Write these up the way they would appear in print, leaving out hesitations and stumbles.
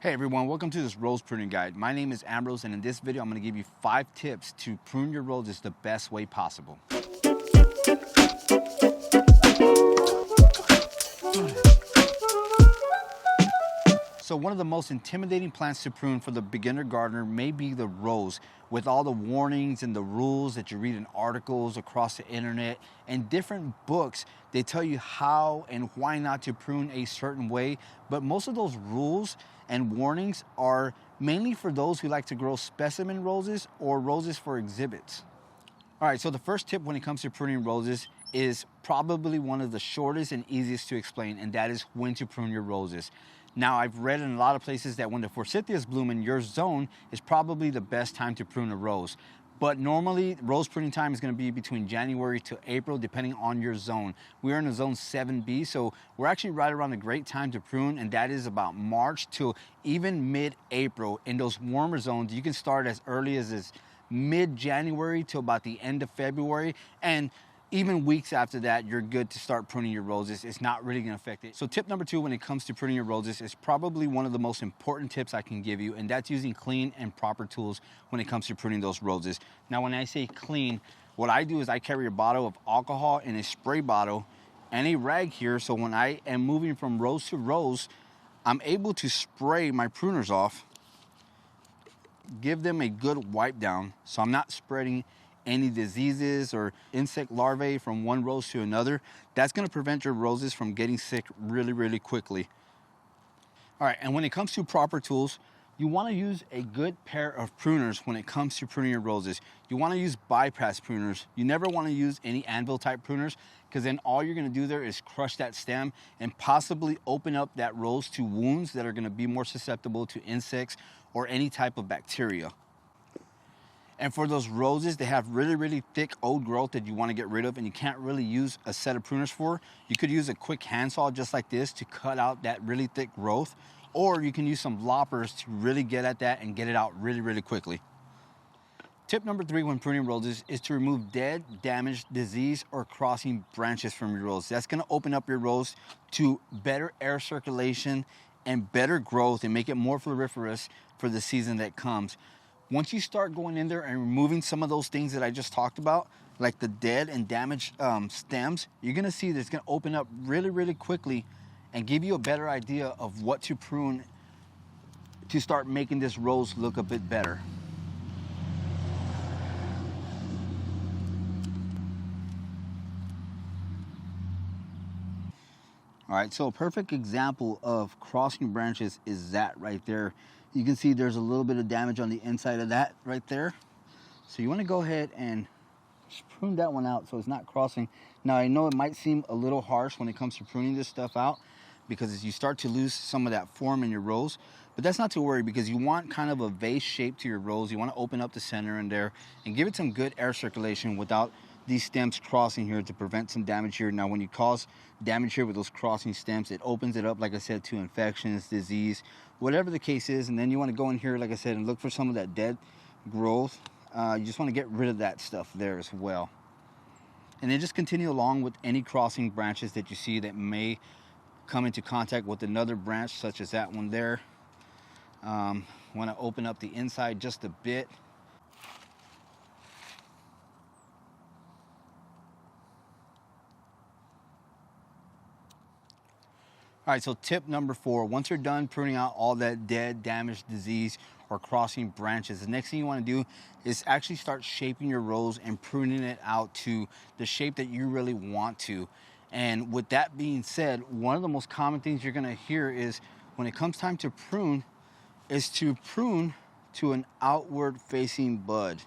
Hey everyone, welcome to this rose pruning guide. My name is Ambrose, and in this video I'm going to give you 5 tips to prune your roses the best way possible. So one of the most intimidating plants to prune for the beginner gardener may be the rose. With all the warnings and the rules that you read in articles across the internet and different books, they tell you how and why not to prune a certain way. But most of those rules and warnings are mainly for those who like to grow specimen roses or roses for exhibits. All right, so the first tip when it comes to pruning roses is probably one of the shortest and easiest to explain, and that is when to prune your roses. Now, I've read in a lot of places that when the forsythias bloom in your zone is probably the best time to prune a rose. But normally, rose pruning time is going to be between January to April, depending on your zone. We're in a zone 7B, so we're actually right around a great time to prune, and that is about March to even mid-April. In those warmer zones, you can start as early as mid-January to about the end of February, and even weeks after that, you're good to start pruning your roses. It's not really gonna affect it. So tip number 2 when it comes to pruning your roses is probably one of the most important tips I can give you, and that's using clean and proper tools when it comes to pruning those roses. Now, when I say clean, what I do is I carry a bottle of alcohol and a spray bottle and a rag here, so when I am moving from rose to rose, I'm able to spray my pruners off, give them a good wipe down, so I'm not spreading any diseases or insect larvae from one rose to another. That's going to prevent your roses from getting sick really quickly. All right, and when it comes to proper tools, you want to use a good pair of pruners when it comes to pruning your roses. You want to use bypass pruners. You never want to use any anvil type pruners, because then all you're going to do there is crush that stem and possibly open up that rose to wounds that are going to be more susceptible to insects or any type of bacteria. And for those roses that have really thick old growth that you want to get rid of and you can't really use a set of pruners for, you could use a quick handsaw just like this to cut out that really thick growth, or you can use some loppers to really get at that and get it out really quickly. Tip number 3 when pruning roses is to remove dead, damaged, diseased, or crossing branches from your rose. That's going to open up your rose to better air circulation and better growth and make it more floriferous for the season that comes. Once you start going in there and removing some of those things that I just talked about, like the dead and damaged stems, you're gonna see that it's gonna open up really quickly and give you a better idea of what to prune to start making this rose look a bit better. All right, so a perfect example of crossing branches is that right there. You can see there's a little bit of damage on the inside of that right there. So you want to go ahead and just prune that one out so it's not crossing. Now, I know it might seem a little harsh when it comes to pruning this stuff out, because as you start to lose some of that form in your rose, but that's not to worry, because you want kind of a vase shape to your rose. You want to open up the center in there and give it some good air circulation without these stems crossing here to prevent some damage here. Now, when you cause damage here with those crossing stems, it opens it up, like I said, to infections, disease, whatever the case is. And then you want to go in here, like I said, and look for some of that dead growth. You just want to get rid of that stuff there as well. And then just continue along with any crossing branches that you see that may come into contact with another branch, such as that one there. Want to open up the inside just a bit. All right, so tip number 4, once you're done pruning out all that dead, damaged, disease, or crossing branches, the next thing you want to do is actually start shaping your rose and pruning it out to the shape that you really want to. And with that being said, one of the most common things you're going to hear is when it comes time to prune, is to prune to an outward facing bud.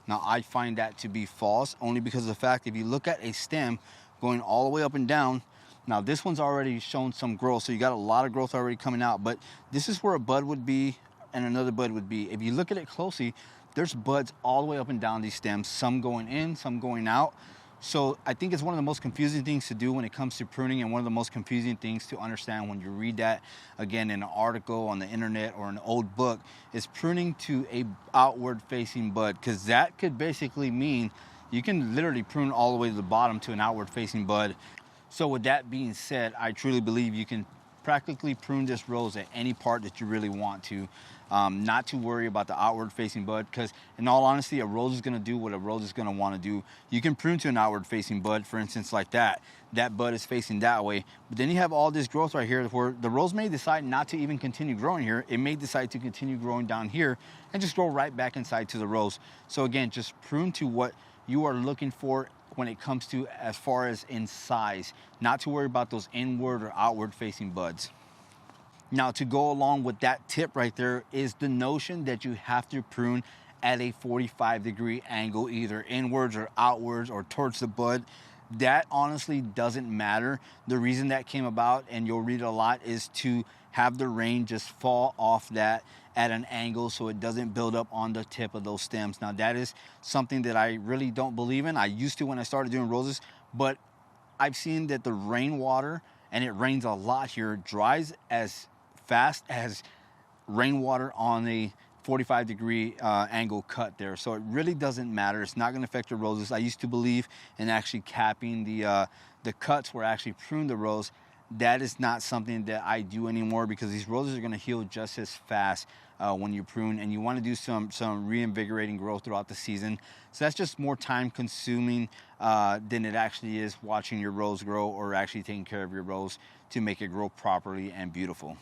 Now, I find that to be false, only because of the fact if you look at a stem going all the way up and down, now this one's already shown some growth, so you got a lot of growth already coming out, but this is where a bud would be and another bud would be. If you look at it closely, there's buds all the way up and down these stems, some going in, some going out. So I think it's one of the most confusing things to do when it comes to pruning, and one of the most confusing things to understand when you read that, again, in an article on the internet or an old book, is pruning to a outward facing bud, because that could basically mean you can literally prune all the way to the bottom to an outward facing bud. So with that being said, I truly believe you can practically prune this rose at any part that you really want to. Not to worry about the outward facing bud, because in all honesty, a rose is going to do what a rose is going to want to do. You can prune to an outward facing bud, for instance, like that bud is facing that way, but then you have all this growth right here where the rose may decide not to even continue growing here. It may decide to continue growing down here and just grow right back inside to the rose. So again, just prune to what you are looking for when it comes to as far as in size, not to worry about those inward or outward facing buds. Now, to go along with that tip right there is the notion that you have to prune at a 45-degree angle, either inwards or outwards or towards the bud. That honestly doesn't matter. The reason that came about, and you'll read it a lot, is to have the rain just fall off that at an angle so it doesn't build up on the tip of those stems. Now, that is something that I really don't believe in. I used to when I started doing roses, but I've seen that the rainwater, and it rains a lot here, dries as fast as rainwater on a 45-degree angle cut there. So it really doesn't matter. It's not going to affect your roses. I used to believe in actually capping the cuts where I actually prune the rose. That is not something that I do anymore, because these roses are going to heal just as fast when you prune, and you want to do some reinvigorating growth throughout the season. So that's just more time consuming than it actually is watching your rose grow or actually taking care of your rose to make it grow properly and beautiful.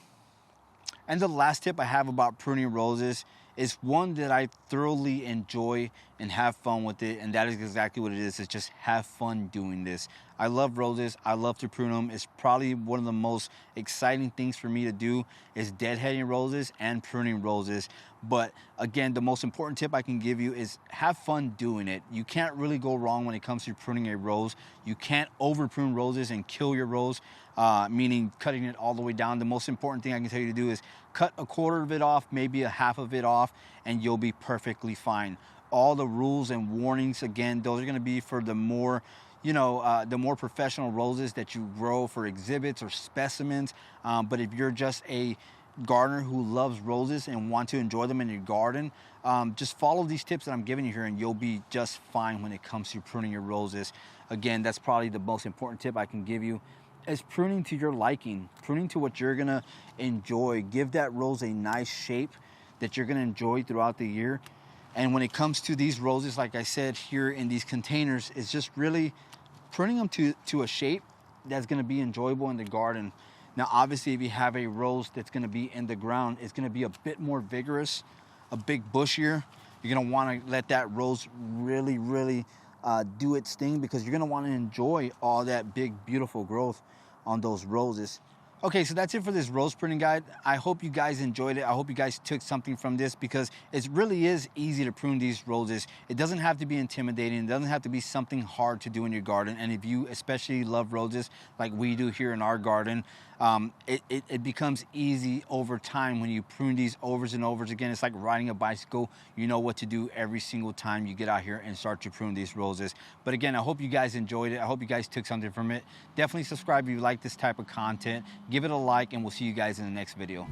And the last tip I have about pruning roses is one that I thoroughly enjoy and have fun with it, and that is exactly what it is. It's just have fun doing this. I love roses. I love to prune them. It's probably one of the most exciting things for me to do is deadheading roses and pruning roses. But again, the most important tip I can give you is have fun doing it. You can't really go wrong when it comes to pruning a rose. You can't over prune roses and kill your rose, meaning cutting it all the way down. The most important thing I can tell you to do is cut a quarter of it off, maybe a half of it off, and you'll be perfectly fine. All the rules and warnings, again, those are going to be for the more the more professional roses that you grow for exhibits or specimens. But if you're just a gardener who loves roses and want to enjoy them in your garden, just follow these tips that I'm giving you here and you'll be just fine when it comes to pruning your roses. Again, that's probably the most important tip I can give you, is pruning to your liking, pruning to what you're gonna enjoy. Give that rose a nice shape that you're gonna enjoy throughout the year. And when it comes to these roses, like I said here in these containers, it's just really pruning them to a shape that's going to be enjoyable in the garden. Now, obviously, if you have a rose that's going to be in the ground, it's going to be a bit more vigorous, a big bushier. You're going to want to let that rose really, really do its thing, because you're going to want to enjoy all that big, beautiful growth on those roses. Okay, so that's it for this rose pruning guide. I hope you guys enjoyed it. I hope you guys took something from this, because it really is easy to prune these roses. It doesn't have to be intimidating. It doesn't have to be something hard to do in your garden. And if you especially love roses like we do here in our garden, it becomes easy over time when you prune these overs and overs. Again, it's like riding a bicycle. You know what to do every single time you get out here and start to prune these roses. But again, I hope you guys enjoyed it. I hope you guys took something from it. Definitely subscribe if you like this type of content. Give it a like, and we'll see you guys in the next video.